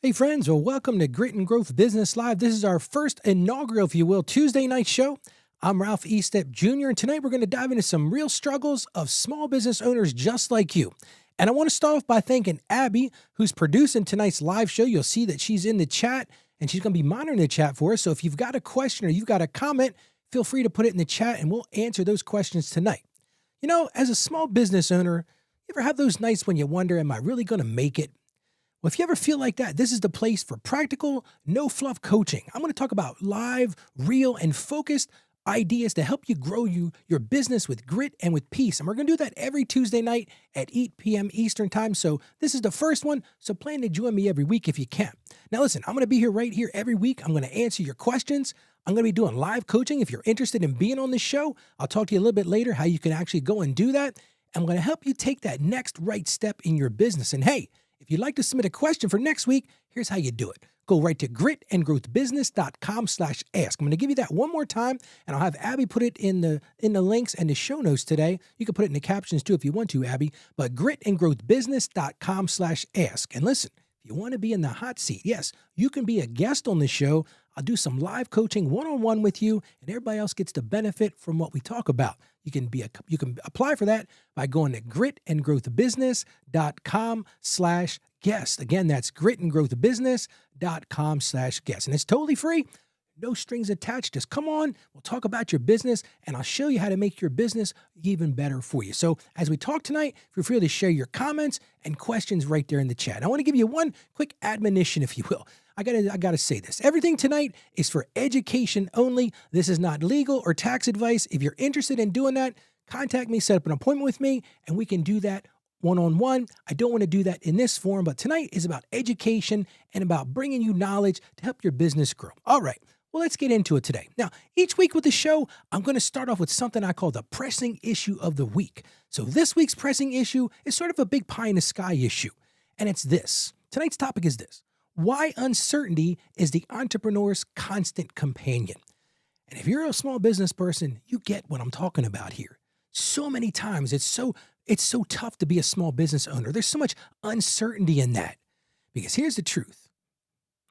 Hey friends, well welcome to Grit and Growth Business Live. This is our first inaugural, if you will, Tuesday night show. I'm Ralph Estep Jr. and tonight we're going to dive into some real struggles of small business owners just like you. And I want to start off by thanking Abby, who's producing tonight's live show. You'll see that she's in the chat and she's going to be monitoring the chat for us. So if you've got a question or you've got a comment, feel free to put it in the chat and we'll answer those questions tonight. You know, as a small business owner, you ever have those nights when you wonder, am I really going to make it? Well, if you ever feel like that, this is the place for practical, no fluff coaching. I'm going to talk about live, real, and focused ideas to help you grow your business with grit and with peace. And we're going to do that every Tuesday night at 8 p.m. Eastern time. So this is the first one. So plan to join me every week if you can. Now, listen, I'm going to be here right here every week. I'm going to answer your questions. I'm going to be doing live coaching. If you're interested in being on this show, I'll talk to you a little bit later how you can actually go and do that. I'm going to help you take that next right step in your business. And hey, if you'd like to submit a question for next week, here's how you do it. Go right to gritandgrowthbusiness.com/ask. I'm going to give you that one more time, and I'll have Abby put it in the links and the show notes today. You can put it in the captions too if you want to, Abby. But gritandgrowthbusiness.com/ask. And listen, if you want to be in the hot seat, yes, you can be a guest on the show. I'll do some live coaching one-on-one with you, and everybody else gets to benefit from what we talk about. You can apply for that by going to gritandgrowthbusiness.com/guest. Again, that's gritandgrowthbusiness.com/guest. And it's totally free. No strings attached. Just come on, we'll talk about your business, and I'll show you how to make your business even better for you. So as we talk tonight, feel free to share your comments and questions right there in the chat. I want to give you one quick admonition, if you will. I gotta say this. Everything tonight is for education only. This is not legal or tax advice. If you're interested in doing that, contact me, set up an appointment with me, and we can do that one-on-one. I don't want to do that in this forum, but tonight is about education and about bringing you knowledge to help your business grow. All right. Well, let's get into it today. Now, each week with the show, I'm going to start off with something I call the pressing issue of the week. So this week's pressing issue is sort of a big pie in the sky issue, and it's this. Tonight's topic is this. Why uncertainty is the entrepreneur's constant companion. And if you're a small business person, you get what I'm talking about here. So many times it's so tough to be a small business owner. There's so much uncertainty in that. Because here's the truth.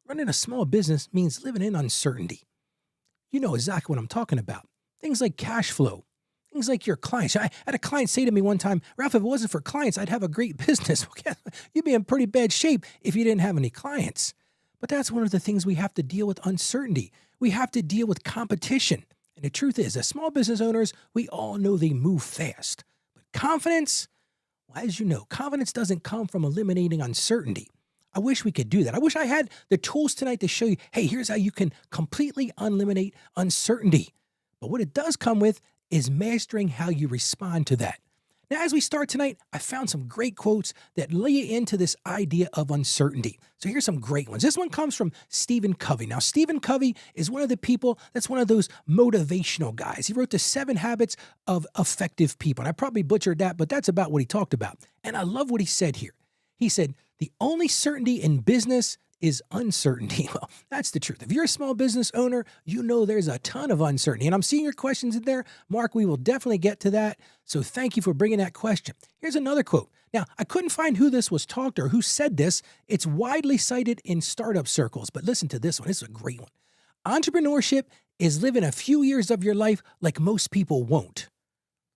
Running a small business means living in uncertainty. You know exactly what I'm talking about. Things like cash flow. Things like your clients. I had a client say to me one time, Ralph, if it wasn't for clients, I'd have a great business. You'd be in pretty bad shape if you didn't have any clients. But that's one of the things we have to deal with, uncertainty. We have to deal with competition. And the truth is, as small business owners, we all know they move fast. But confidence, well, as you know, confidence doesn't come from eliminating uncertainty. I wish we could do that. I wish I had the tools tonight to show you, hey, here's how you can completely eliminate uncertainty. But what it does come with is mastering how you respond to that. Now, as we start tonight, I found some great quotes that lay into this idea of uncertainty. So here's some great ones. This one comes from Stephen Covey. Now, Stephen Covey is one of the people that's one of those motivational guys. He wrote the 7 Habits of Effective People. And I probably butchered that, but that's about what he talked about. And I love what he said here. He said, the only certainty in business is uncertainty. Well, that's the truth. If you're a small business owner, you know there's a ton of uncertainty. And I'm seeing your questions in there. Mark, we will definitely get to that. So thank you for bringing that question. Here's another quote. Now, I couldn't find who this was talked or who said this. It's widely cited in startup circles, but listen to this one. This is a great one. Entrepreneurship is living a few years of your life like most people won't.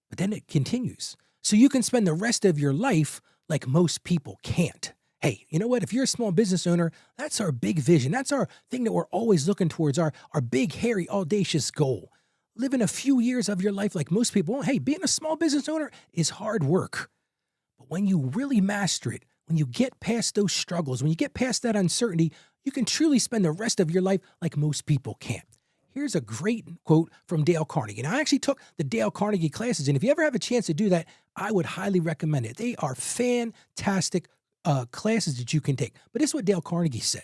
But then it continues. So you can spend the rest of your life like most people can't. Hey, you know what? If you're a small business owner, that's our big vision. That's our thing that we're always looking towards, our big, hairy, audacious goal. Living a few years of your life like most people won't. Hey, being a small business owner is hard work. But when you really master it, when you get past those struggles, when you get past that uncertainty, you can truly spend the rest of your life like most people can't. Here's a great quote from Dale Carnegie. And I actually took the Dale Carnegie classes, and if you ever have a chance to do that, I would highly recommend it. They are fantastic classes that you can take. But this is what Dale Carnegie said.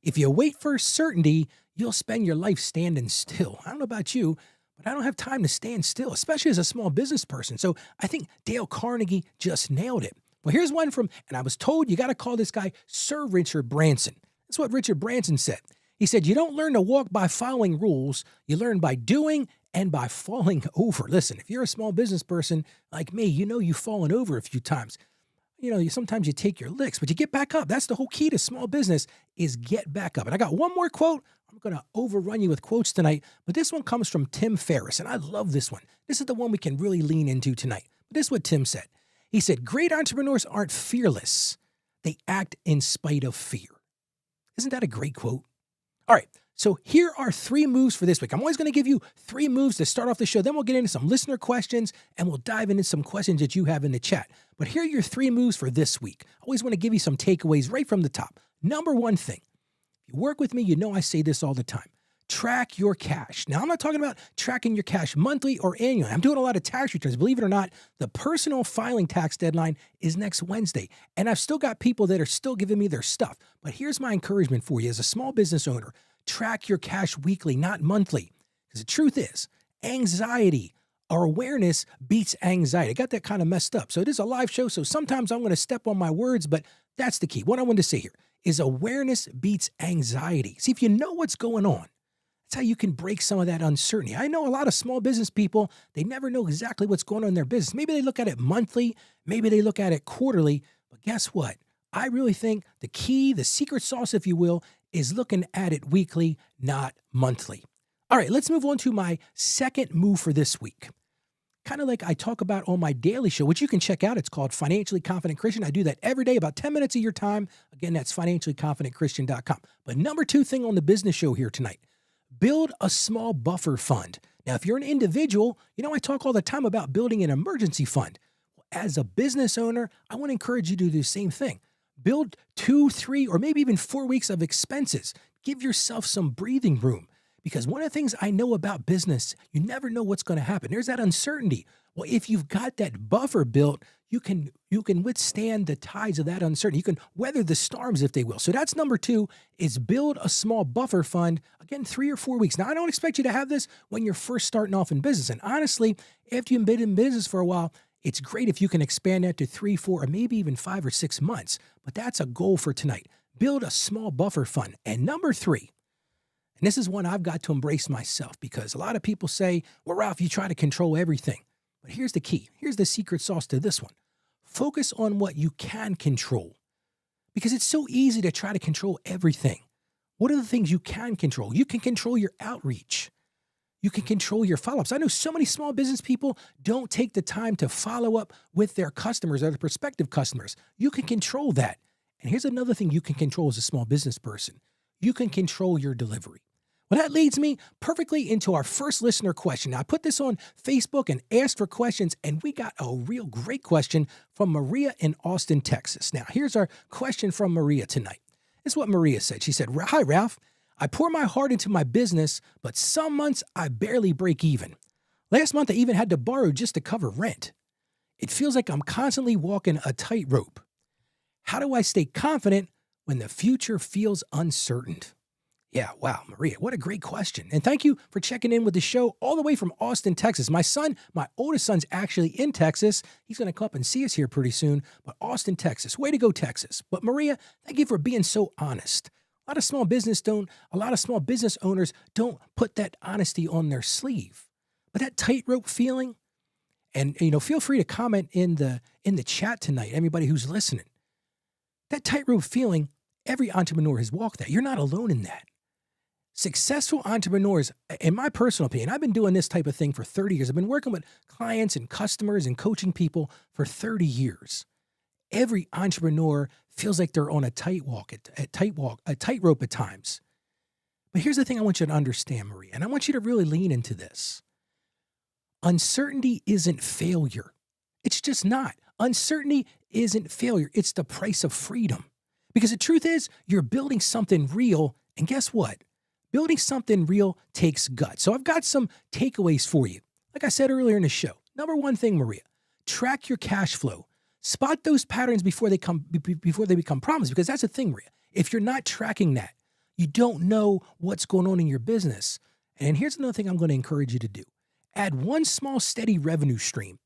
If you wait for certainty, you'll spend your life standing still. I don't know about you, but I don't have time to stand still, especially as a small business person. So I think Dale Carnegie just nailed it. Well, here's one from, and I was told you got to call this guy Sir Richard Branson. That's what Richard Branson said. He said, you don't learn to walk by following rules. You learn by doing and by falling over. Listen, if you're a small business person like me, you know you've fallen over a few times. sometimes you take your licks, but you get back up. That's the whole key to small business is get back up. And I got one more quote. I'm going to overrun you with quotes tonight, but this one comes from Tim Ferriss, and I love this one. This is the one we can really lean into tonight. But this is what Tim said. He said, great entrepreneurs aren't fearless. They act in spite of fear. Isn't that a great quote? All right. So here are 3 moves for this week. I'm always going to give you 3 moves to start off the show. Then we'll get into some listener questions and we'll dive into some questions that you have in the chat. But here are your 3 moves for this week. I always want to give you some takeaways right from the top. Number 1 thing, if you work with me, you know I say this all the time. Track your cash. Now, I'm not talking about tracking your cash monthly or annually. I'm doing a lot of tax returns. Believe it or not, the personal filing tax deadline is next Wednesday. And I've still got people that are still giving me their stuff. But here's my encouragement for you as a small business owner. Track your cash weekly, not monthly. Because the truth is, anxiety or awareness beats anxiety. I got that kind of messed up. So it is a live show, so sometimes I'm going to step on my words, but that's the key. What I wanted to say here is awareness beats anxiety. See, if you know what's going on, that's how you can break some of that uncertainty. I know a lot of small business people, they never know exactly what's going on in their business. Maybe they look at it monthly, maybe they look at it quarterly, but guess what? I really think the key, the secret sauce, if you will, is looking at it weekly, not monthly. All right, let's move on to my second move for this week. Kind of like I talk about on my daily show, which you can check out. It's called Financially Confident Christian. I do that every day, about 10 minutes of your time. Again, that's financiallyconfidentchristian.com. But number 2 thing on the business show here tonight, build a small buffer fund. Now, if you're an individual, I talk all the time about building an emergency fund. As a business owner, I want to encourage you to do the same thing. Build 2, 3, or maybe even 4 weeks of expenses. Give yourself some breathing room. Because one of the things I know about business, you never know what's going to happen. There's that uncertainty. Well, if you've got that buffer built, you can withstand the tides of that uncertainty. You can weather the storms, if they will. So that's number 2, is build a small buffer fund. Again, 3 or 4 weeks. Now, I don't expect you to have this when you're first starting off in business. And honestly, after you've been in business for a while, it's great if you can expand that to 3, 4, or maybe even 5 or 6 months. But that's a goal for tonight. Build a small buffer fund. And number 3, and this is one I've got to embrace myself, because a lot of people say, well, Ralph, you try to control everything. But here's the key. Here's the secret sauce to this one. Focus on what you can control, because it's so easy to try to control everything. What are the things you can control? You can control your outreach. You can control your follow-ups. I know so many small business people don't take the time to follow up with their customers or their prospective customers. You can control that. And here's another thing you can control as a small business person. You can control your delivery. Well, that leads me perfectly into our first listener question. Now, I put this on Facebook and asked for questions, and we got a real great question from Maria in Austin, Texas. Now, here's our question from Maria tonight. This is what Maria said. She said, hi, Ralph. I pour my heart into my business, but some months I barely break even. Last month, I even had to borrow just to cover rent. It feels like I'm constantly walking a tightrope. How do I stay confident when the future feels uncertain? Yeah, wow, Maria, what a great question. And thank you for checking in with the show all the way from Austin, Texas. My oldest son's actually in Texas. He's going to come up and see us here pretty soon. But Austin, Texas, way to go, Texas. But Maria, thank you for being so honest. A lot of small business owners don't put that honesty on their sleeve. But that tightrope feeling, and feel free to comment in the chat tonight, everybody who's listening. That tightrope feeling, every entrepreneur has walked that. You're not alone in that. Successful entrepreneurs, in my personal opinion, I've been doing this type of thing for 30 years. I've been working with clients and customers and coaching people for 30 years. Every entrepreneur feels like they're on a tightrope at times. But here's the thing I want you to understand, Maria, and I want you to really lean into this. Uncertainty isn't failure. It's just not. Uncertainty isn't failure. It's the price of freedom. Because the truth is, you're building something real, and guess what? Building something real takes guts. So I've got some takeaways for you. Like I said earlier in the show, number 1 thing, Maria, track your cash flow. Spot those patterns before they become problems, because that's the thing, Maria. If you're not tracking that, you don't know what's going on in your business. And here's another thing I'm going to encourage you to do. Add one small steady revenue stream.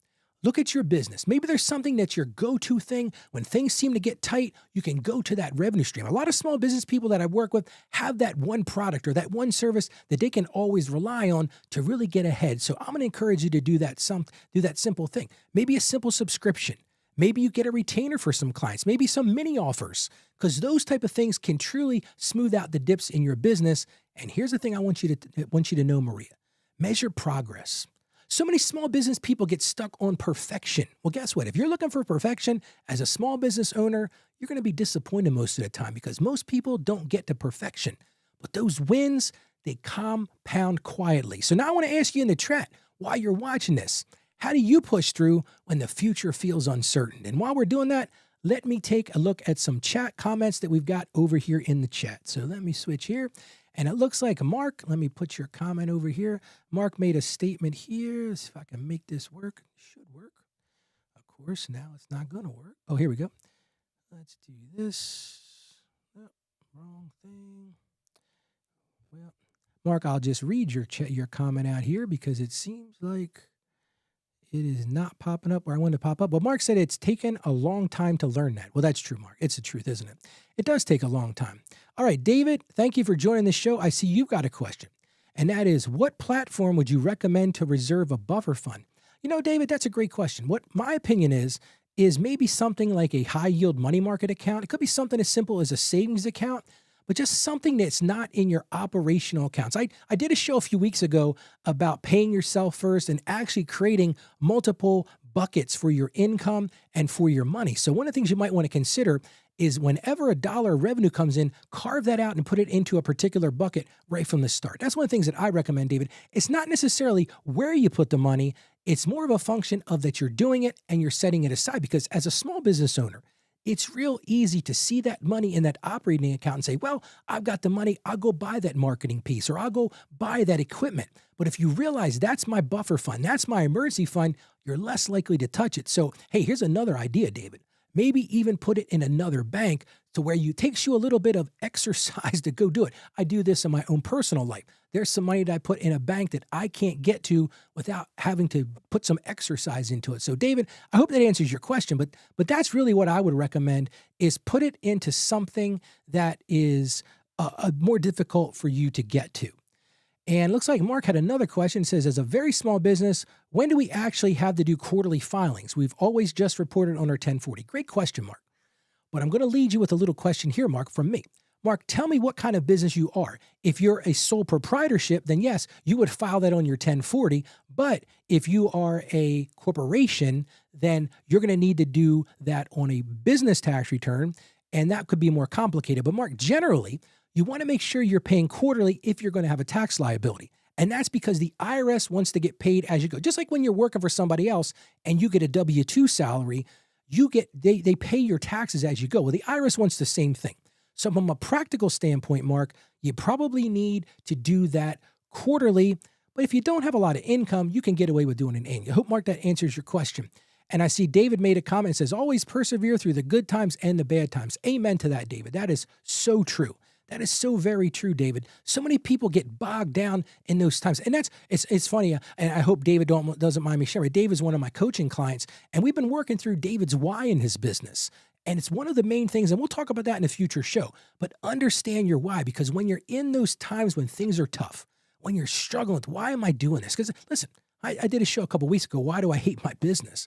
Look at your business. Maybe there's something that's your go-to thing. When things seem to get tight, you can go to that revenue stream. A lot of small business people that I work with have that one product or that one service that they can always rely on to really get ahead. So I'm going to encourage you to do that simple thing. Maybe a simple subscription. Maybe you get a retainer for some clients, maybe some mini offers, because those type of things can truly smooth out the dips in your business. And here's the thing I want you to know, Maria. Measure progress. So many small business people get stuck on perfection. Well, guess what? If you're looking for perfection as a small business owner, you're going to be disappointed most of the time because most people don't get to perfection. But those wins, they compound quietly. So now I want to ask you in the chat, while you're watching this, how do you push through when the future feels uncertain? And while we're doing that, let me take a look at some chat comments that we've got over here in the chat. So let me switch here. And it looks like Mark, let me put your comment over here. Mark made a statement here. Let's see if I can make this work. It should work. Of course, now it's not going to work. Oh, here we go. Let's do this. Oh, wrong thing. Well, Mark, I'll just read your comment out here because it seems like it is not popping up where I want to pop up. But Mark said it's taken a long time to learn that. Well, that's true, Mark. It's the truth, isn't it? It does take a long time. All right, David, thank you for joining the show. I see you've got a question, and that is, what platform would you recommend to reserve a buffer fund? You know, David, that's a great question. What my opinion is maybe something like a high-yield money market account. It could be something as simple as a savings account, but just something that's not in your operational accounts. I did a show a few weeks ago about paying yourself first and actually creating multiple buckets for your income and for your money. So one of the things you might want to consider is whenever a dollar of revenue comes in, carve that out and put it into a particular bucket right from the start. That's one of the things that I recommend, David. It's not necessarily where you put the money. It's more of a function of that you're doing it and you're setting it aside, because as a small business owner, it's real easy to see that money in that operating account and say, well, I've got the money, I'll go buy that marketing piece or I'll go buy that equipment. But if you realize that's my buffer fund, that's my emergency fund, you're less likely to touch it. So, hey, here's another idea, David. Maybe even put it in another bank to where it takes you a little bit of exercise to go do it. I do this in my own personal life. There's some money that I put in a bank that I can't get to without having to put some exercise into it. So, David, I hope that answers your question, but that's really what I would recommend is put it into something that is more difficult for you to get to. And it looks like Mark had another question. It says, as a very small business, when do we actually have to do quarterly filings? We've always just reported on our 1040. Great question, Mark. But I'm going to lead you with a little question here, Mark, from me. Mark, tell me what kind of business you are. If you're a sole proprietorship, then yes, you would file that on your 1040. But if you are a corporation, then you're going to need to do that on a business tax return, and that could be more complicated. But Mark, generally, you want to make sure you're paying quarterly if you're going to have a tax liability. And that's because the IRS wants to get paid as you go. Just like when you're working for somebody else and you get a W-2 salary, they pay your taxes as you go. Well, the IRS wants the same thing. So from a practical standpoint, Mark, you probably need to do that quarterly. But if you don't have a lot of income, you can get away with doing an annual. I hope, Mark, that answers your question. And I see David made a comment that says, always persevere through the good times and the bad times. Amen to that, David. That is so true. That is so very true, David. So many people get bogged down in those times. And it's funny, and I hope David doesn't mind me sharing. Dave is one of my coaching clients, and we've been working through David's why in his business. And it's one of the main things, and we'll talk about that in a future show, but understand your why, because when you're in those times when things are tough, when you're struggling with, why am I doing this? Because listen, I did a show a couple of weeks ago, why do I hate my business?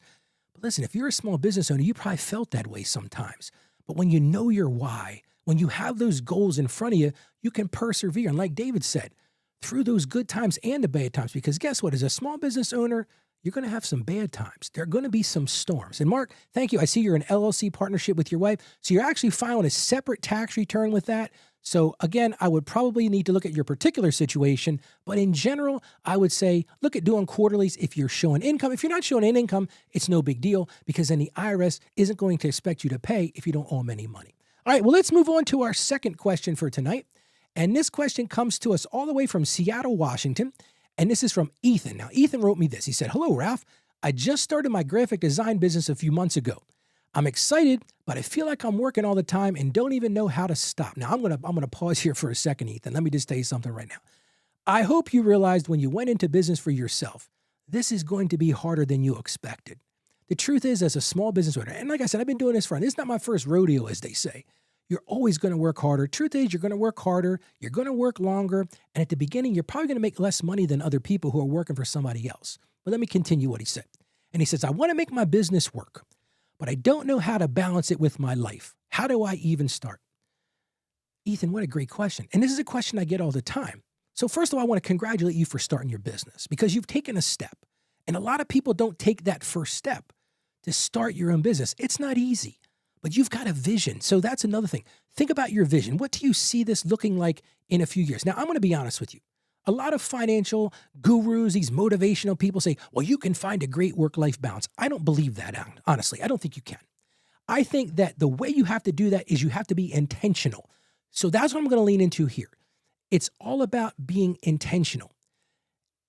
But listen, if you're a small business owner, you probably felt that way sometimes. But when you know your why, when you have those goals in front of you, you can persevere. And like David said, through those good times and the bad times, because guess what? As a small business owner, you're going to have some bad times. There are going to be some storms. And Mark, thank you. I see you're an LLC partnership with your wife. So you're actually filing a separate tax return with that. So again, I would probably need to look at your particular situation. But in general, I would say, look at doing quarterlies if you're showing income. If you're not showing any income, it's no big deal, because then the IRS isn't going to expect you to pay if you don't owe them any money. All right, well, let's move on to our second question for tonight. And this question comes to us all the way from Seattle, Washington. And this is from Ethan. Now, Ethan wrote me this. He said, hello, Ralph. I just started my graphic design business a few months ago. I'm excited, but I feel like I'm working all the time and don't even know how to stop. Now, I'm gonna pause here for a second, Ethan. Let me just tell you something right now. I hope you realized when you went into business for yourself, this is going to be harder than you expected. The truth is, as a small business owner, and like I said, I've been doing this this is not my first rodeo, as they say. You're always going to work harder. Truth is, you're going to work harder. You're going to work longer. And at the beginning, you're probably going to make less money than other people who are working for somebody else. But let me continue what he said. And he says, I want to make my business work, but I don't know how to balance it with my life. How do I even start? Ethan, what a great question. And this is a question I get all the time. So first of all, I want to congratulate you for starting your business because you've taken a step. And a lot of people don't take that first step to start your own business. It's not easy, but you've got a vision. So that's another thing. Think about your vision. What do you see this looking like in a few years? Now, I'm going to be honest with you. A lot of financial gurus, these motivational people say, well, you can find a great work-life balance. I don't believe that, honestly. I don't think you can. I think that the way you have to do that is you have to be intentional. So that's what I'm going to lean into here. It's all about being intentional.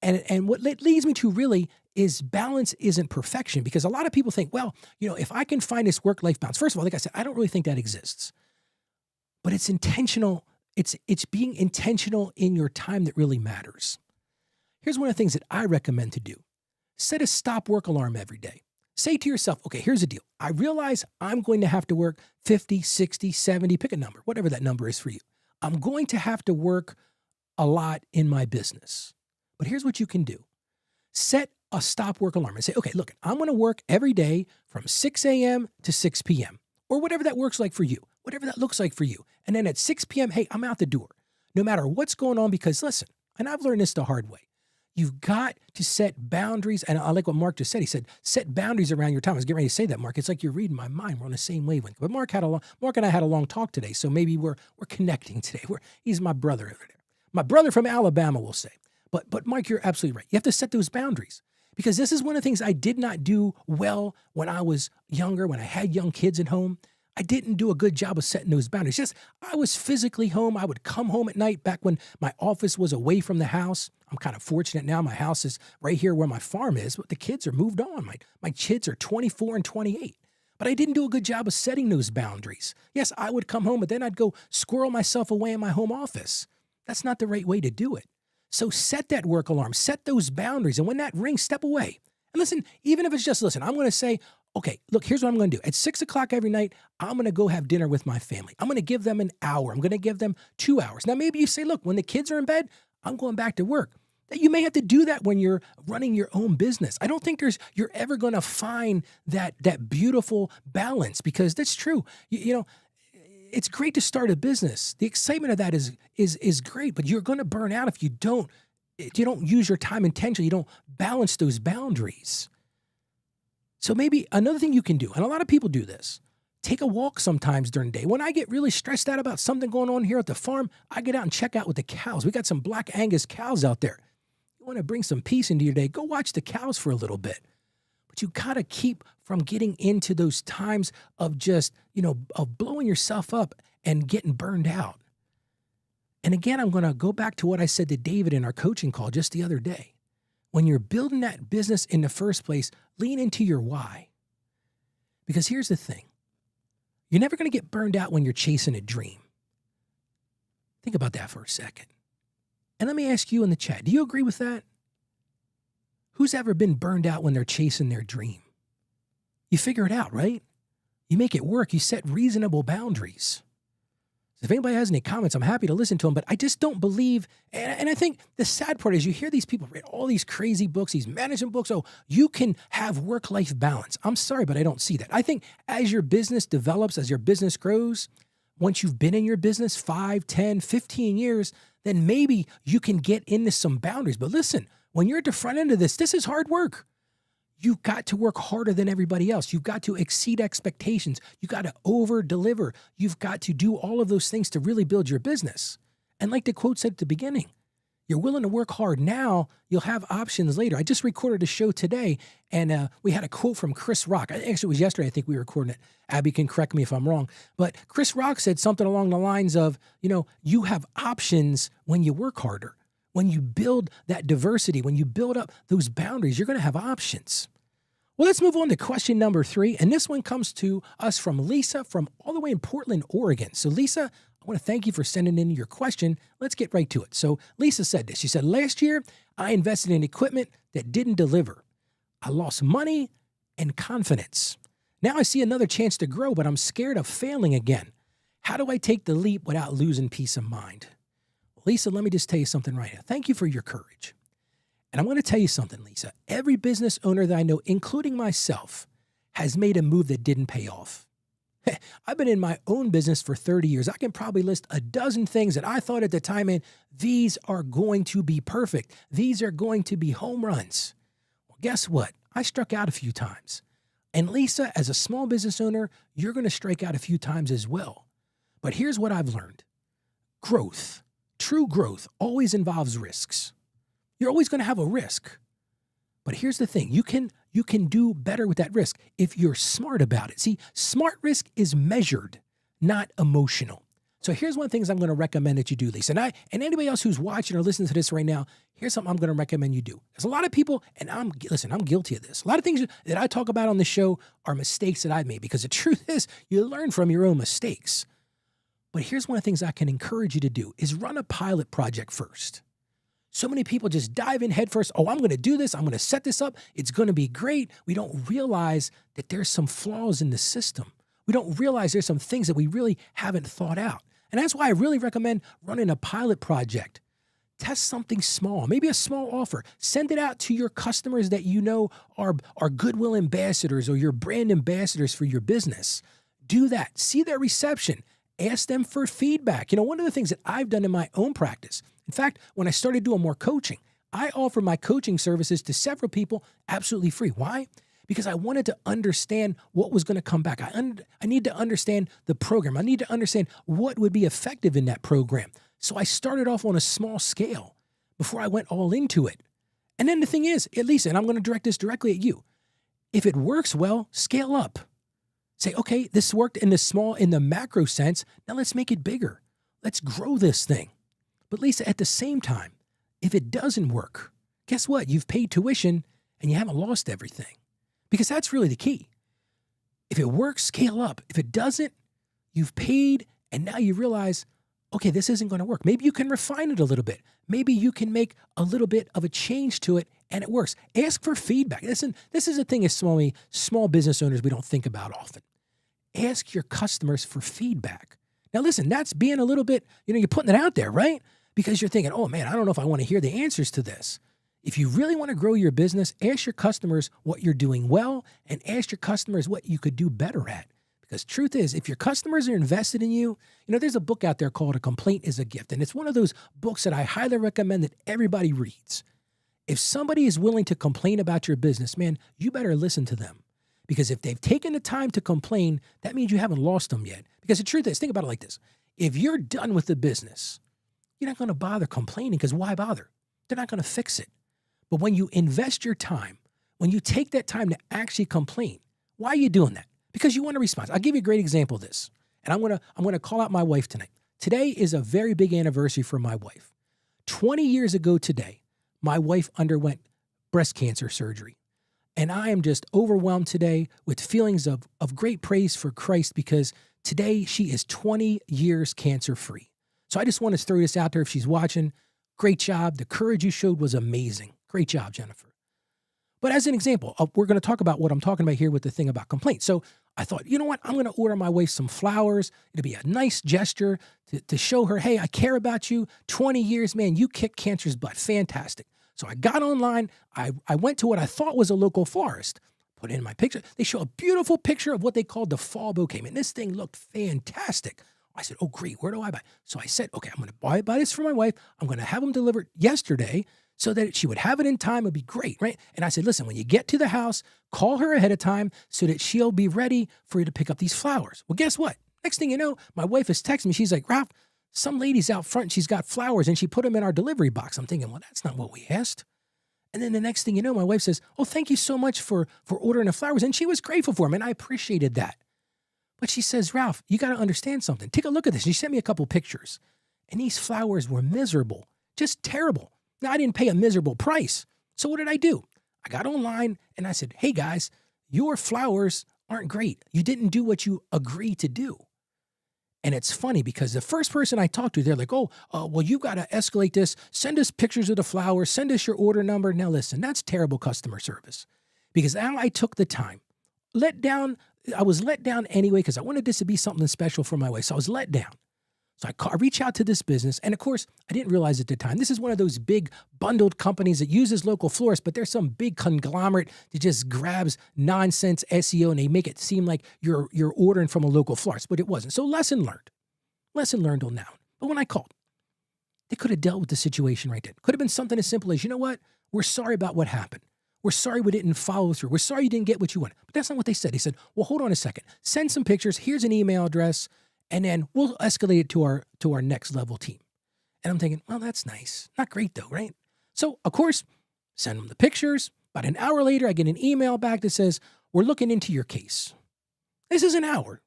And what it leads me to really is balance isn't perfection, because a lot of people think, well, if I can find this work-life balance, first of all, like I said, I don't really think that exists, but it's intentional. It's being intentional in your time that really matters. Here's one of the things that I recommend to do. Set a stop work alarm every day. Say to yourself, okay, here's the deal. I realize I'm going to have to work 50, 60, 70, pick a number, whatever that number is for you. I'm going to have to work a lot in my business. But here's what you can do. Set a stop work alarm and say, okay, look, I'm going to work every day from 6 a.m. to 6 p.m. or whatever that works like for you, whatever that looks like for you. And then at 6 p.m., hey, I'm out the door, no matter what's going on, because listen, and I've learned this the hard way. You've got to set boundaries. And I like what Mark just said. He said, set boundaries around your time. I was getting ready to say that, Mark. It's like you're reading my mind. We're on the same wavelength. But Mark and I had a long talk today. So maybe we're connecting today. He's my brother over there. My brother from Alabama, we'll say. But Mark, you're absolutely right. You have to set those boundaries, because this is one of the things I did not do well when I was younger, when I had young kids at home. I didn't do a good job of setting those boundaries. Just, I was physically home. I would come home at night back when my office was away from the house. I'm kind of fortunate now. My house is right here where my farm is, but the kids are moved on. My kids are 24 and 28. But I didn't do a good job of setting those boundaries. Yes, I would come home, but then I'd go squirrel myself away in my home office. That's not the right way to do it. So set that work alarm, set those boundaries. And when that rings, step away. And listen, even if it's just, listen, I'm going to say, okay, look, here's what I'm going to do. At 6 o'clock every night, I'm going to go have dinner with my family. I'm going to give them an hour. I'm going to give them 2 hours. Now, maybe you say, look, when the kids are in bed, I'm going back to work. That you may have to do that when you're running your own business. I don't think you're ever going to find that beautiful balance, because that's true. It's great to start a business. The excitement of that is great, but you're going to burn out if you don't use your time intentionally. You don't balance those boundaries. So maybe another thing you can do, and a lot of people do this, take a walk sometimes during the day. When I get really stressed out about something going on here at the farm, I get out and check out with the cows. We got some Black Angus cows out there. You want to bring some peace into your day, go watch the cows for a little bit. But you got to keep from getting into those times of just, of blowing yourself up and getting burned out. And again, I'm going to go back to what I said to David in our coaching call just the other day. When you're building that business in the first place, lean into your why. Because here's the thing. You're never going to get burned out when you're chasing a dream. Think about that for a second. And let me ask you in the chat, do you agree with that? Who's ever been burned out when they're chasing their dream? You figure it out, right? You make it work. You set reasonable boundaries. So if anybody has any comments, I'm happy to listen to them, but I just don't believe, and I think the sad part is you hear these people read all these crazy books, these management books, oh, you can have work-life balance. I'm sorry, but I don't see that. I think as your business develops, as your business grows, once you've been in your business 5, 10, 15 years, then maybe you can get into some boundaries. But listen, when you're at the front end of this is hard work. You've got to work harder than everybody else. You've got to exceed expectations. You've got to over-deliver. You've got to do all of those things to really build your business. And like the quote said at the beginning, you're willing to work hard now, you'll have options later. I just recorded a show today, and we had a quote from Chris Rock. Actually, it was yesterday. I think we were recording it. Abby can correct me if I'm wrong. But Chris Rock said something along the lines of, you have options when you work harder. When you build that diversity, when you build up those boundaries, you're going to have options. Well, let's move on to question number 3. And this one comes to us from Lisa from all the way in Portland, Oregon. So Lisa, I want to thank you for sending in your question. Let's get right to it. So Lisa said this. She said, last year, I invested in equipment that didn't deliver. I lost money and confidence. Now I see another chance to grow, but I'm scared of failing again. How do I take the leap without losing peace of mind? Lisa, let me just tell you something right now. Thank you for your courage. And I want to tell you something, Lisa. Every business owner that I know, including myself, has made a move that didn't pay off. I've been in my own business for 30 years. I can probably list a dozen things that I thought at the time, and these are going to be perfect. These are going to be home runs. Well, guess what? I struck out a few times. And Lisa, as a small business owner, you're going to strike out a few times as well. But here's what I've learned. Growth, true growth, always involves risks. You're always going to have a risk. But here's the thing. You can do better with that risk if you're smart about it. See, smart risk is measured, not emotional. So here's one of the things I'm going to recommend that you do, Lisa. And anybody else who's watching or listening to this right now, here's something I'm going to recommend you do. There's a lot of people, and I'm guilty of this. A lot of things that I talk about on the show are mistakes that I've made, because the truth is you learn from your own mistakes. But here's one of the things I can encourage you to do is run a pilot project first. So many people just dive in head first. Oh, I'm going to do this. I'm going to set this up. It's going to be great. We don't realize that there's some flaws in the system. We don't realize there's some things that we really haven't thought out. And that's why I really recommend running a pilot project. Test something small, maybe a small offer. Send it out to your customers that you know are goodwill ambassadors or your brand ambassadors for your business. Do that. See their reception. Ask them for feedback. You know, one of the things that I've done in my own practice, in fact, when I started doing more coaching, I offer my coaching services to several people absolutely free. Why? Because I wanted to understand what was going to come back. I need to understand the program. I need to understand what would be effective in that program. So I started off on a small scale before I went all into it. And then the thing is, at least, and I'm going to direct this directly at you, if it works well, scale up. Say, okay, this worked in the macro sense. Now let's make it bigger. Let's grow this thing. But Lisa, at the same time, if it doesn't work, guess what? You've paid tuition and you haven't lost everything. Because that's really the key. If it works, scale up. If it doesn't, you've paid and now you realize, okay, this isn't going to work. Maybe you can refine it a little bit. Maybe you can make a little bit of a change to it and it works. Ask for feedback. Listen, this is a thing as small business owners we don't think about often. Ask your customers for feedback. Now listen, that's being a little bit, you're putting it out there, right? Because you're thinking, oh man, I don't know if I want to hear the answers to this. If you really want to grow your business, ask your customers what you're doing well and ask your customers what you could do better at. Because truth is, if your customers are invested in you, there's a book out there called A Complaint is a Gift. And it's one of those books that I highly recommend that everybody reads. If somebody is willing to complain about your business, man, you better listen to them. Because if they've taken the time to complain, that means you haven't lost them yet. Because the truth is, think about it like this. If you're done with the business, you're not going to bother complaining, because why bother? They're not going to fix it. But when you invest your time, when you take that time to actually complain, why are you doing that? Because you want a response. I'll give you a great example of this. And I'm going to call out my wife tonight. Today is a very big anniversary for my wife. 20 years ago today, my wife underwent breast cancer surgery. And I am just overwhelmed today with feelings of great praise for Christ, because today she is 20 years cancer-free. So I just want to throw this out there if she's watching. Great job. The courage you showed was amazing. Great job, Jennifer. But as an example, we're going to talk about what I'm talking about here with the thing about complaints. So I thought, you know what? I'm going to order my wife some flowers. It'll be a nice gesture to show her, hey, I care about you. 20 years, man, you kicked cancer's butt. Fantastic. So I got online. I went to what I thought was a local florist. Put in my picture. They show a beautiful picture of what they called the fall bouquet. And this thing looked fantastic. I said, oh, great. Where do I buy? So I said, okay, I'm going to buy this for my wife. I'm going to have them delivered yesterday so that she would have it in time. It'd be great, right? And I said, listen, when you get to the house, call her ahead of time so that she'll be ready for you to pick up these flowers. Well, guess what? Next thing you know, my wife is texting me. She's like, Ralph, some lady's out front. She's got flowers and she put them in our delivery box. I'm thinking, well, that's not what we asked. And then the next thing you know, my wife says, oh, thank you so much for ordering the flowers. And she was grateful for them, and I appreciated that. But she says, Ralph, you got to understand something. Take a look at this. She sent me a couple pictures, and these flowers were miserable, just terrible. Now, I didn't pay a miserable price. So what did I do? I got online, and I said, hey, guys, your flowers aren't great. You didn't do what you agreed to do. And it's funny because the first person I talked to, they're like, well, you got to escalate this. Send us pictures of the flowers. Send us your order number. Now, listen, that's terrible customer service, because now I took the time. I was let down anyway because I wanted this to be something special for my wife. So I was let down. So I reach out to this business, and of course, I didn't realize at the time, this is one of those big bundled companies that uses local florists, but there's some big conglomerate that just grabs nonsense SEO and they make it seem like you're ordering from a local florist, but it wasn't. So lesson learned. Lesson learned on that one. But when I called, they could have dealt with the situation right then. Could have been something as simple as, you know what? We're sorry about what happened. We're sorry we didn't follow through. We're sorry you didn't get what you wanted. But that's not what they said. They said, well, hold on a second. Send some pictures. Here's an email address. And then we'll escalate it to our next level team. And I'm thinking, well, that's nice. Not great though, right? So, of course, send them the pictures. About an hour later, I get an email back that says, we're looking into your case. This is an hour.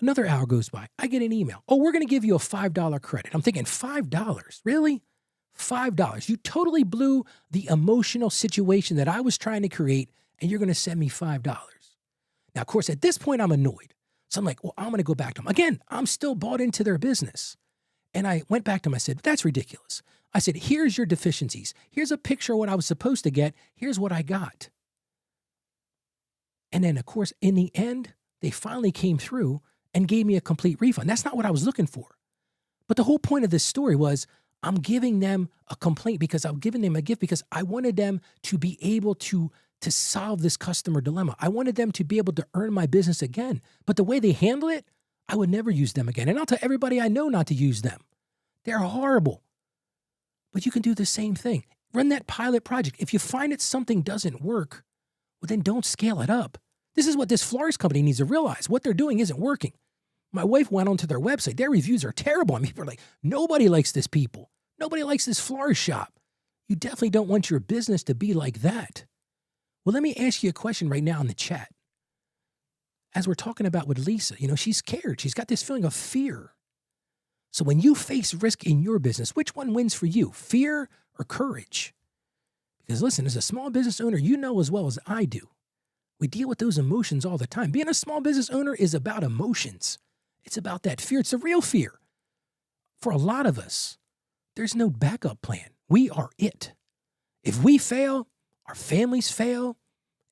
Another hour goes by. I get an email. Oh, we're going to give you a $5 credit. I'm thinking, $5? Really? $5. You totally blew the emotional situation that I was trying to create, and you're going to send me $5. Now, of course, at this point, I'm annoyed. So I'm like, well, I'm going to go back to them. Again, I'm still bought into their business. And I went back to them. I said, that's ridiculous. I said, here's your deficiencies. Here's a picture of what I was supposed to get. Here's what I got. And then, of course, in the end, they finally came through and gave me a complete refund. That's not what I was looking for. But the whole point of this story was I'm giving them a complaint because I'm giving them a gift because I wanted them to be able to solve this customer dilemma. I wanted them to be able to earn my business again. But the way they handle it, I would never use them again. And I'll tell everybody I know not to use them. They're horrible. But you can do the same thing. Run that pilot project. If you find that something doesn't work, well, then don't scale it up. This is what this florist company needs to realize. What they're doing isn't working. My wife went onto their website. Their reviews are terrible. I mean, people are like, nobody likes this people. Nobody likes this florist shop. You definitely don't want your business to be like that. Well, let me ask you a question right now in the chat. As we're talking about with Lisa, she's scared. She's got this feeling of fear. So when you face risk in your business, which one wins for you, fear or courage? Because listen, as a small business owner, you know as well as I do, we deal with those emotions all the time. Being a small business owner is about emotions. It's about that fear. It's a real fear. For a lot of us, there's no backup plan. We are it. If we fail, our families fail,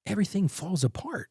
everything falls apart.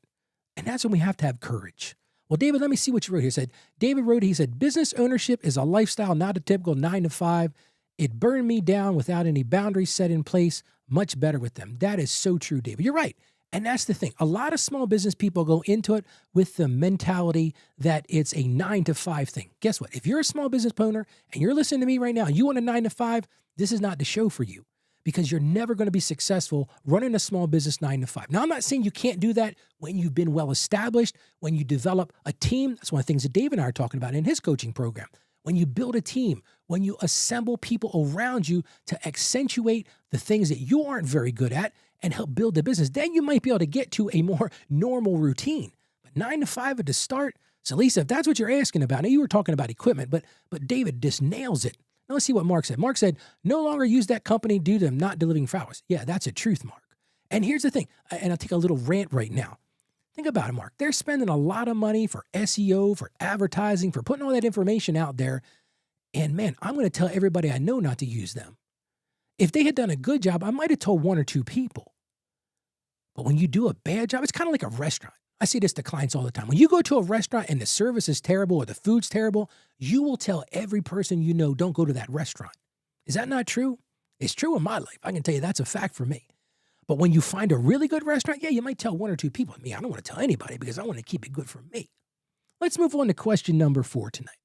And that's when we have to have courage. Well, David, let me see what you wrote here. David wrote, he said, business ownership is a lifestyle, not a typical 9 to 5. It burned me down without any boundaries set in place. Much better with them. That is so true, David. You're right. And that's the thing. A lot of small business people go into it with the mentality that it's a 9 to 5 thing. Guess what? If you're a small business owner and you're listening to me right now, and you want a 9 to 5, this is not the show for you. Because you're never going to be successful running a small business 9 to 5. Now, I'm not saying you can't do that when you've been well established, when you develop a team. That's one of the things that Dave and I are talking about in his coaching program. When you build a team, when you assemble people around you to accentuate the things that you aren't very good at and help build the business, then you might be able to get to a more normal routine. But 9 to 5 at the start. So, Lisa, if that's what you're asking about, now you were talking about equipment, but David just nails it. Now let's see what Mark said. Mark said, no longer use that company due to them not delivering flowers. Yeah, that's a truth, Mark. And here's the thing, and I'll take a little rant right now. Think about it, Mark. They're spending a lot of money for SEO, for advertising, for putting all that information out there. And man, I'm going to tell everybody I know not to use them. If they had done a good job, I might have told 1 or 2 people. But when you do a bad job, it's kind of like a restaurant. I say this to clients all the time. When you go to a restaurant and the service is terrible or the food's terrible, you will tell every person you know, don't go to that restaurant. Is that not true? It's true in my life. I can tell you that's a fact for me. But when you find a really good restaurant, yeah, you might tell 1 or 2 people. Me, I don't want to tell anybody because I want to keep it good for me. Let's move on to question number 4 tonight.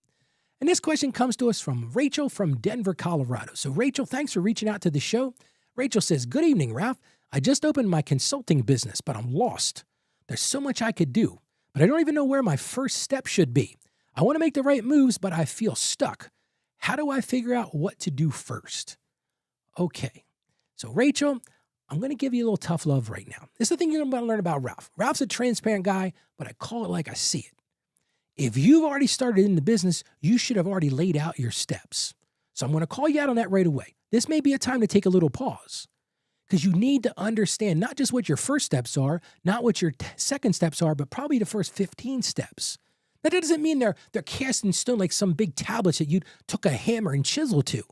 And this question comes to us from Rachel from Denver, Colorado. So Rachel, thanks for reaching out to the show. Rachel says, good evening, Ralph. I just opened my consulting business, but I'm lost. There's so much I could do, but I don't even know where my first step should be. I want to make the right moves, but I feel stuck. How do I figure out what to do first? Okay. So Rachel, I'm going to give you a little tough love right now. This is the thing you're going to learn about Ralph. Ralph's a transparent guy, but I call it like I see it. If you've already started in the business, you should have already laid out your steps. So I'm going to call you out on that right away. This may be a time to take a little pause because you need to understand not just what your first steps are, not what your second steps are, but probably the first 15 steps. Now, that doesn't mean they're cast in stone like some big tablets that you took a hammer and chisel to.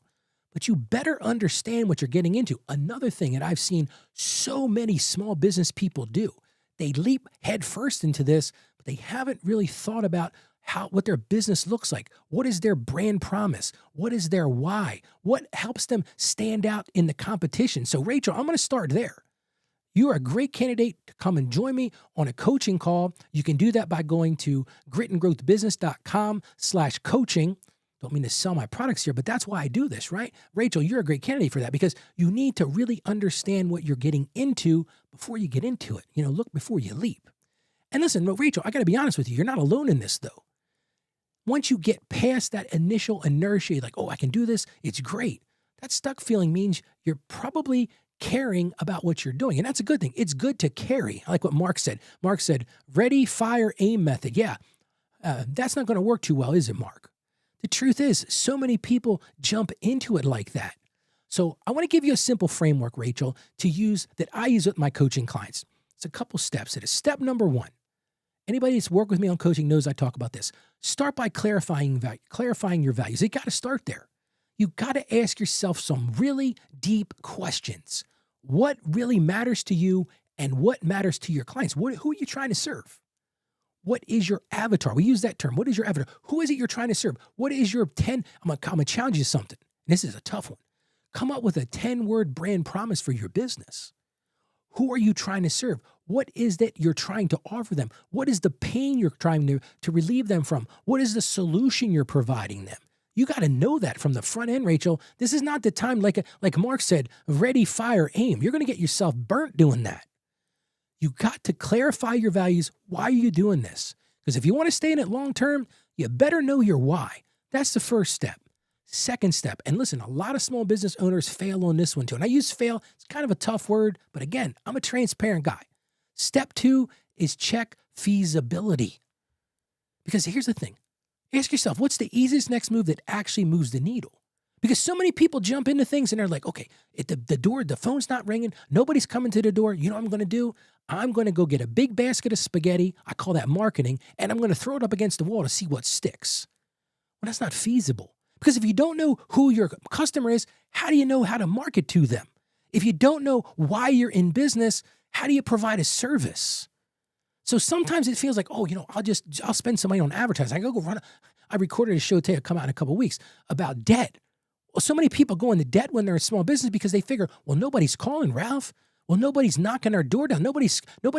But you better understand what you're getting into. Another thing that I've seen so many small business people do, they leap headfirst into this, but they haven't really thought about what their business looks like. What is their brand promise? What is their why? What helps them stand out in the competition? So Rachel, I'm going to start there. You are a great candidate to come and join me on a coaching call. You can do that by going to gritandgrowthbusiness.com/coaching. Don't mean to sell my products here, but that's why I do this, right? Rachel, you're a great candidate for that because you need to really understand what you're getting into before you get into it. Look before you leap. And listen, Rachel, I got to be honest with you. You're not alone in this, though. Once you get past that initial inertia, like, oh, I can do this, it's great. That stuck feeling means you're probably caring about what you're doing. And that's a good thing. It's good to carry. I like what Mark said. Mark said, ready, fire, aim method. Yeah, that's not going to work too well, is it, Mark? The truth is, so many people jump into it like that. So I want to give you a simple framework, Rachel, to use that I use with my coaching clients. It's a couple steps. It is step number one. Anybody that's worked with me on coaching knows I talk about this. Start by clarifying your values. You got to start there. You got to ask yourself some really deep questions. What really matters to you and what matters to your clients? Who are you trying to serve? What is your avatar? We use that term. What is your avatar? Who is it you're trying to serve? What is your 10? I'm going to challenge you to something. This is a tough one. Come up with a 10-word brand promise for your business. Who are you trying to serve? What is that you're trying to offer them? What is the pain you're trying to relieve them from? What is the solution you're providing them? You got to know that from the front end, Rachel. This is not the time, like Mark said, ready, fire, aim. You're going to get yourself burnt doing that. You got to clarify your values. Why are you doing this? Because if you want to stay in it long term, you better know your why. That's the first step. Second step, and listen, a lot of small business owners fail on this one too. And I use fail, it's kind of a tough word, but again, I'm a transparent guy. Step two is check feasibility. Because here's the thing. Ask yourself, what's the easiest next move that actually moves the needle? Because so many people jump into things and they're like, okay, the phone's not ringing, nobody's coming to the door. You know what I'm going to do? I'm going to go get a big basket of spaghetti. I call that marketing. And I'm going to throw it up against the wall to see what sticks. Well, that's not feasible. Because if you don't know who your customer is, how do you know how to market to them? If you don't know why you're in business, how do you provide a service? So sometimes it feels like, oh, I'll spend some money on advertising. I recorded a show today, it'll come out in a couple of weeks, about debt. Well, so many people go into debt when they're in small business because they figure, well, nobody's calling, Ralph. Well, nobody's knocking our door down. Nobody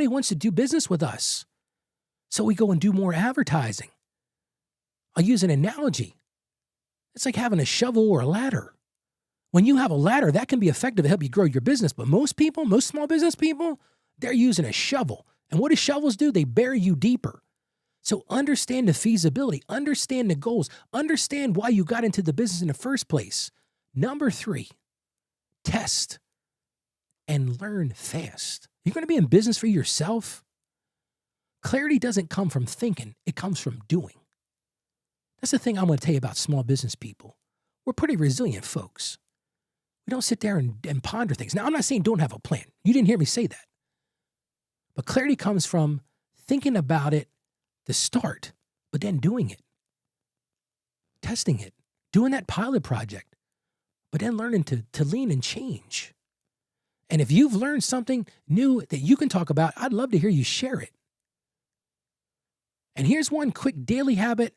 wants to do business with us. So we go and do more advertising. I'll use an analogy. It's like having a shovel or a ladder. When you have a ladder, that can be effective to help you grow your business. But most small business people, they're using a shovel. And what do shovels do? They bury you deeper. So understand the feasibility, understand the goals, understand why you got into the business in the first place. Number three, test and learn fast. You're going to be in business for yourself. Clarity doesn't come from thinking. It comes from doing. That's the thing I'm going to tell you about small business people. We're pretty resilient folks. We don't sit there and ponder things. Now, I'm not saying don't have a plan. You didn't hear me say that. But clarity comes from thinking about it, the start, but then doing it, testing it, doing that pilot project, but then learning to lean and change. And if you've learned something new that you can talk about, I'd love to hear you share it. And here's one quick daily habit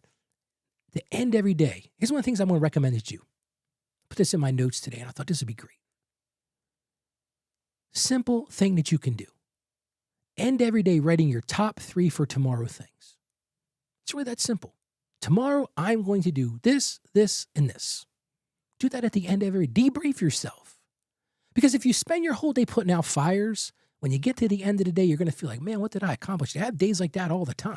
to end every day. Here's one of the things I'm going to recommend to you. Put this in my notes today, and I thought this would be great. Simple thing that you can do. End every day writing your top 3 for tomorrow things. It's really that simple. Tomorrow, I'm going to do this, this, and this. Do that at the end of every day. Debrief yourself. Because if you spend your whole day putting out fires, when you get to the end of the day, you're going to feel like, man, what did I accomplish? I have days like that all the time.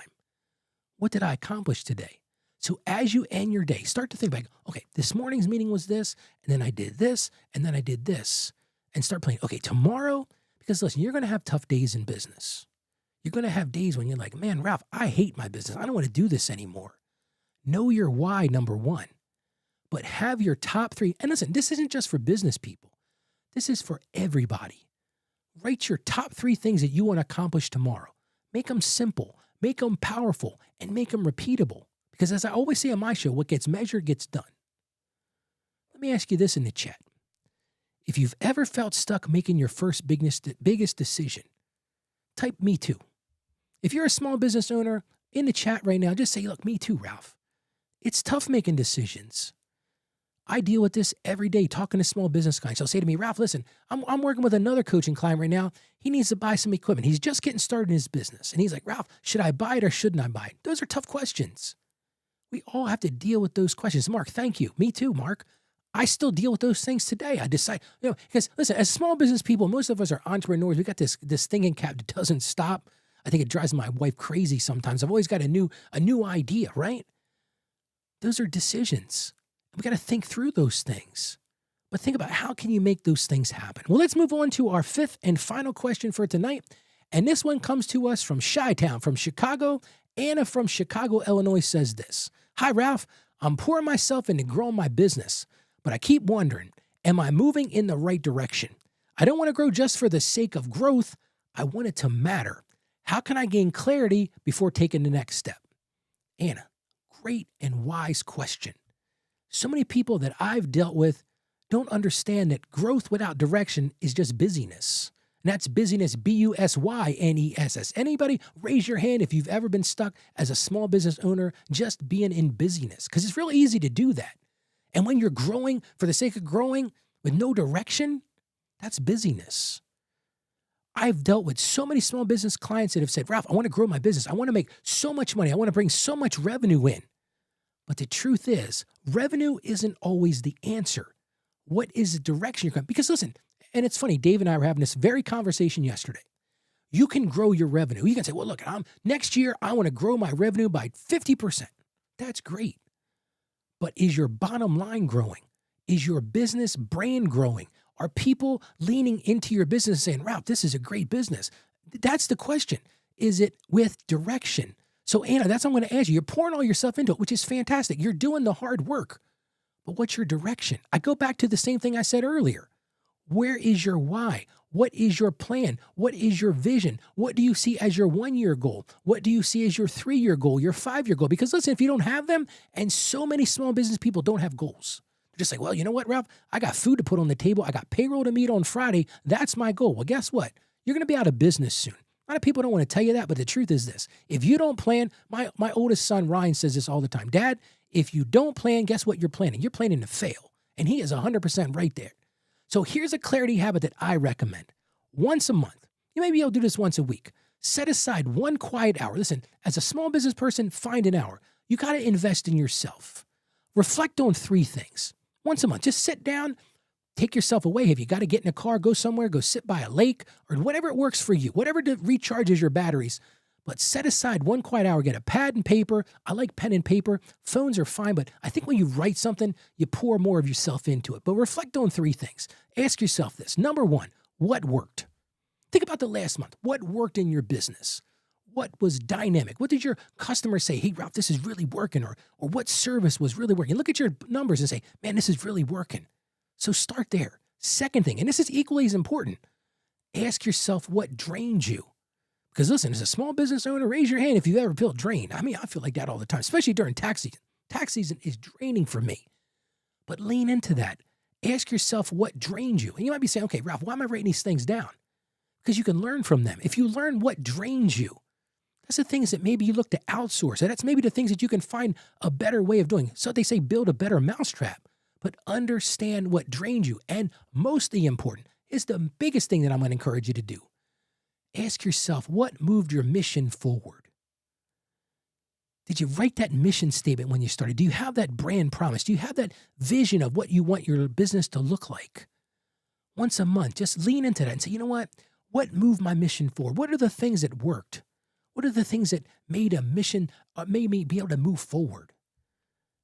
What did I accomplish today? So as you end your day, start to think back, okay, this morning's meeting was this, and then I did this, and then I did this. And start planning, okay, tomorrow, because listen, you're going to have tough days in business. You're going to have days when you're like, man, Ralph, I hate my business. I don't want to do this anymore. Know your why, number one. But have your top 3. And listen, this isn't just for business people. This is for everybody. Write your top 3 things that you want to accomplish tomorrow. Make them simple, make them powerful, and make them repeatable. Because as I always say on my show, what gets measured gets done. Let me ask you this in the chat. If you've ever felt stuck making your first biggest decision, type me too. If you're a small business owner, in the chat right now, just say, look, me too, Ralph. It's tough making decisions. I deal with this every day talking to small business clients. They'll say to me, Ralph, listen, I'm working with another coaching client right now. He needs to buy some equipment. He's just getting started in his business. And he's like, Ralph, should I buy it or shouldn't I buy it? Those are tough questions. We all have to deal with those questions. Mark, thank you. Me too, Mark. I still deal with those things today. I decide, because listen, as small business people, most of us are entrepreneurs. We got this thinking cap that doesn't stop. I think it drives my wife crazy sometimes. I've always got a new idea, right? Those are decisions. We got to think through those things. But think about how can you make those things happen? Well, let's move on to our fifth and final question for tonight. And this one comes to us from Chi-Town, from Chicago. Anna from Chicago, Illinois says this. Hi, Ralph. I'm pouring myself into growing my business, but I keep wondering, am I moving in the right direction? I don't want to grow just for the sake of growth. I want it to matter. How can I gain clarity before taking the next step? Anna, great and wise question. So many people that I've dealt with don't understand that growth without direction is just busyness. And that's busyness, busyness. Anybody raise your hand if you've ever been stuck as a small business owner just being in busyness? Because it's real easy to do that. And when you're growing for the sake of growing with no direction, that's busyness. I've dealt with so many small business clients that have said, Ralph, I want to grow my business. I want to make so much money. I want to bring so much revenue in. But the truth is, revenue isn't always the answer. What is the direction you're going? Because listen, and it's funny, Dave and I were having this very conversation yesterday. You can grow your revenue. You can say, well, look, next year, I want to grow my revenue by 50%. That's great. But is your bottom line growing? Is your business brand growing? Are people leaning into your business saying, Ralph, this is a great business? That's the question. Is it with direction? So Anna, that's what I'm going to ask you. You're pouring all yourself into it, which is fantastic. You're doing the hard work. But what's your direction? I go back to the same thing I said earlier. Where is your why? What is your plan? What is your vision? What do you see as your 1-year goal? What do you see as your 3-year goal, your 5-year goal? Because listen, if you don't have them, and so many small business people don't have goals. They're just like, well, you know what, Ralph? I got food to put on the table. I got payroll to meet on Friday. That's my goal. Well, guess what? You're going to be out of business soon. A lot of people don't want to tell you that, but the truth is this. If you don't plan, my oldest son, Ryan, says this all the time. Dad, if you don't plan, guess what you're planning? You're planning to fail. And he is 100% right there. So here's a clarity habit that I recommend. Once a month, you may be able to do this once a week. Set aside one quiet hour. Listen, as a small business person, find an hour. You got to invest in yourself. Reflect on 3 things. Once a month, just sit down, take yourself away. If you got to get in a car, go somewhere, go sit by a lake, or whatever it works for you, whatever recharges your batteries. But set aside one quiet hour, get a pad and paper. I like pen and paper. Phones are fine, but I think when you write something, you pour more of yourself into it. But reflect on 3 things. Ask yourself this. Number 1, what worked? Think about the last month. What worked in your business? What was dynamic? What did your customers say? Hey, Ralph, this is really working. Or what service was really working? Look at your numbers and say, man, this is really working. So start there. Second thing, and this is equally as important, ask yourself what drained you. Because listen, as a small business owner, raise your hand if you've ever felt drained. I mean, I feel like that all the time, especially during tax season. Tax season is draining for me. But lean into that. Ask yourself what drained you. And you might be saying, okay, Ralph, why am I writing these things down? Because you can learn from them. If you learn what drains you, that's the things that maybe you look to outsource. And that's maybe the things that you can find a better way of doing. So they say build a better mousetrap. But understand what drains you. And mostly important is the biggest thing that I'm going to encourage you to do. Ask yourself, what moved your mission forward? Did you write that mission statement when you started? Do you have that brand promise? Do you have that vision of what you want your business to look like? Once a month, just lean into that and say, you know what? What moved my mission forward? What are the things that worked? What are the things that made a mission, made me be able to move forward?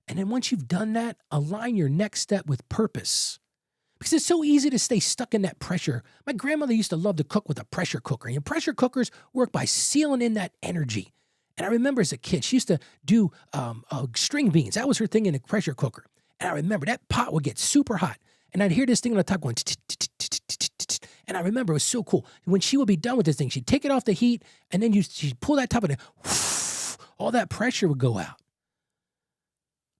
And then once you've done that, align your next step with purpose. Because it's so easy to stay stuck in that pressure. My grandmother used to love to cook with a pressure cooker. And pressure cookers work by sealing in that energy. And I remember as a kid, she used to do string beans. That was her thing in a pressure cooker. And I remember that pot would get super hot. And I'd hear this thing on the top going, and I remember it was so cool. When she would be done with this thing, she'd take it off the heat, and then she'd pull that top of it, all that pressure would go out.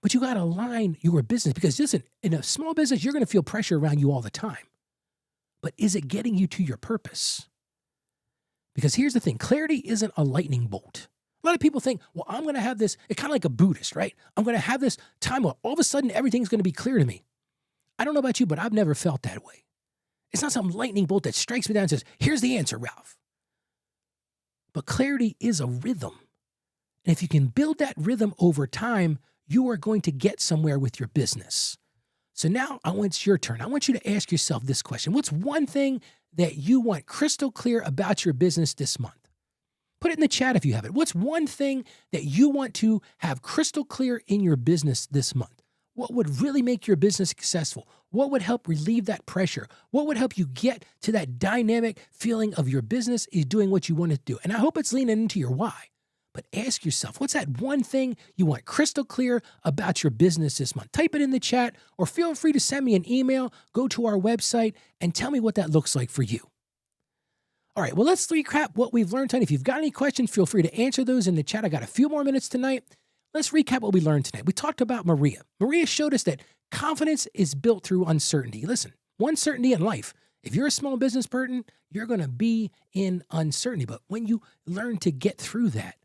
But you got to align your business because listen, in a small business, you're going to feel pressure around you all the time. But is it getting you to your purpose? Because here's the thing, clarity isn't a lightning bolt. A lot of people think, well, I'm going to have this, it's kind of like a Buddhist, right? I'm going to have this time where all of a sudden everything's going to be clear to me. I don't know about you, but I've never felt that way. It's not some lightning bolt that strikes me down and says, here's the answer, Ralph. But clarity is a rhythm. And if you can build that rhythm over time, you are going to get somewhere with your business. So now it's your turn. I want you to ask yourself this question. What's one thing that you want crystal clear about your business this month? Put it in the chat if you have it. What's one thing that you want to have crystal clear in your business this month? What would really make your business successful? What would help relieve that pressure? What would help you get to that dynamic feeling of your business is doing what you want it to do? And I hope it's leaning into your why. But ask yourself, what's that one thing you want crystal clear about your business this month? Type it in the chat or feel free to send me an email. Go to our website and tell me what that looks like for you. All right, well, let's recap what we've learned tonight. If you've got any questions, feel free to answer those in the chat. I got a few more minutes tonight. Let's recap what we learned tonight. We talked about Maria. Maria showed us that confidence is built through uncertainty. Listen, one certainty in life. If you're a small business person, you're going to be in uncertainty. But when you learn to get through that,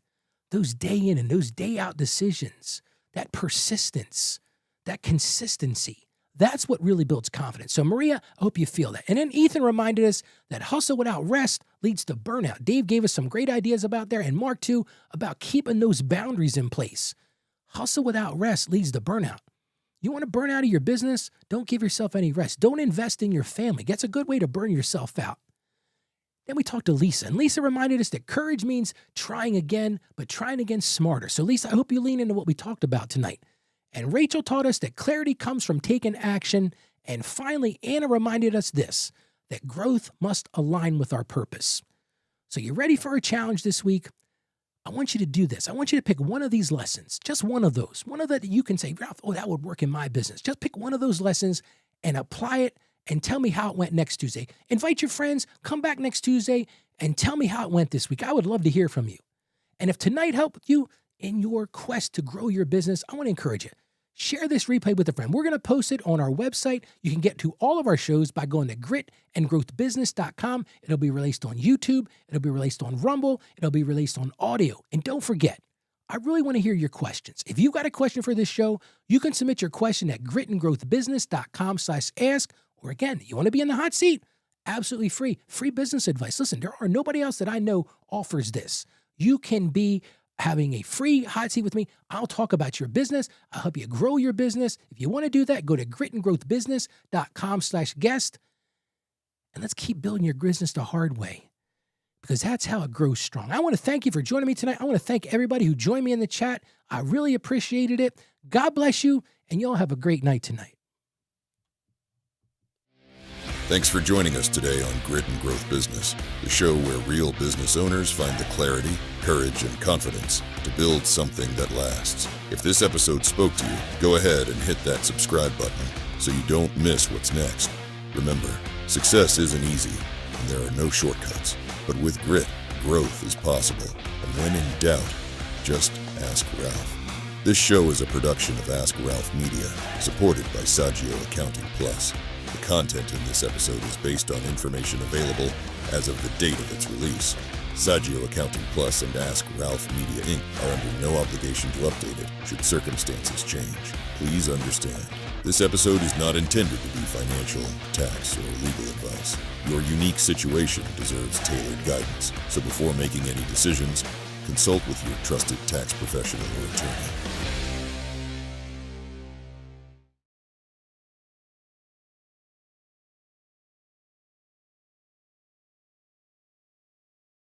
those day in and those day out decisions, that persistence, that consistency, that's what really builds confidence. So Maria, I hope you feel that. And then Ethan reminded us that hustle without rest leads to burnout. Dave gave us some great ideas about there, and Mark too, about keeping those boundaries in place. Hustle without rest leads to burnout. You want to burn out of your business? Don't give yourself any rest. Don't invest in your family. That's a good way to burn yourself out. Then we talked to Lisa, and Lisa reminded us that courage means trying again, but trying again smarter. So Lisa, I hope you lean into what we talked about tonight. And Rachel taught us that clarity comes from taking action. And finally, Anna reminded us this, that growth must align with our purpose. So you ready for a challenge this week? I want you to do this. I want you to pick one of these lessons, just one of those, one of that you can say, Ralph, oh, that would work in my business. Just pick one of those lessons and apply it and tell me how it went next Tuesday. Invite your friends, come back next Tuesday and tell me how it went this week. I would love to hear from you. And if tonight helped you in your quest to grow your business, I want to encourage you. Share this replay with a friend. We're going to post it on our website. You can get to all of our shows by going to gritandgrowthbusiness.com. It'll be released on YouTube. It'll be released on Rumble. It'll be released on audio. And don't forget, I really want to hear your questions. If you've got a question for this show, you can submit your question at gritandgrowthbusiness.com/ask. Or again, you want to be in the hot seat? Absolutely free. Free business advice. Listen, there are nobody else that I know offers this. You can be having a free hot seat with me. I'll talk about your business. I'll help you grow your business. If you want to do that, go to gritandgrowthbusiness.com/guest. And let's keep building your business the hard way, because that's how it grows strong. I want to thank you for joining me tonight. I want to thank everybody who joined me in the chat. I really appreciated it. God bless you, and y'all have a great night tonight. Thanks for joining us today on Grit and Growth Business, the show where real business owners find the clarity, courage, and confidence to build something that lasts. If this episode spoke to you, go ahead and hit that subscribe button so you don't miss what's next. Remember, success isn't easy, and there are no shortcuts. But with grit, growth is possible. And when in doubt, just ask Ralph. This show is a production of Ask Ralph Media, supported by Saggio Accounting Plus. The content in this episode is based on information available as of the date of its release. Saggio Accounting Plus and Ask Ralph Media Inc. are under no obligation to update it should circumstances change. Please understand, this episode is not intended to be financial, tax, or legal advice. Your unique situation deserves tailored guidance, so before making any decisions, consult with your trusted tax professional or attorney.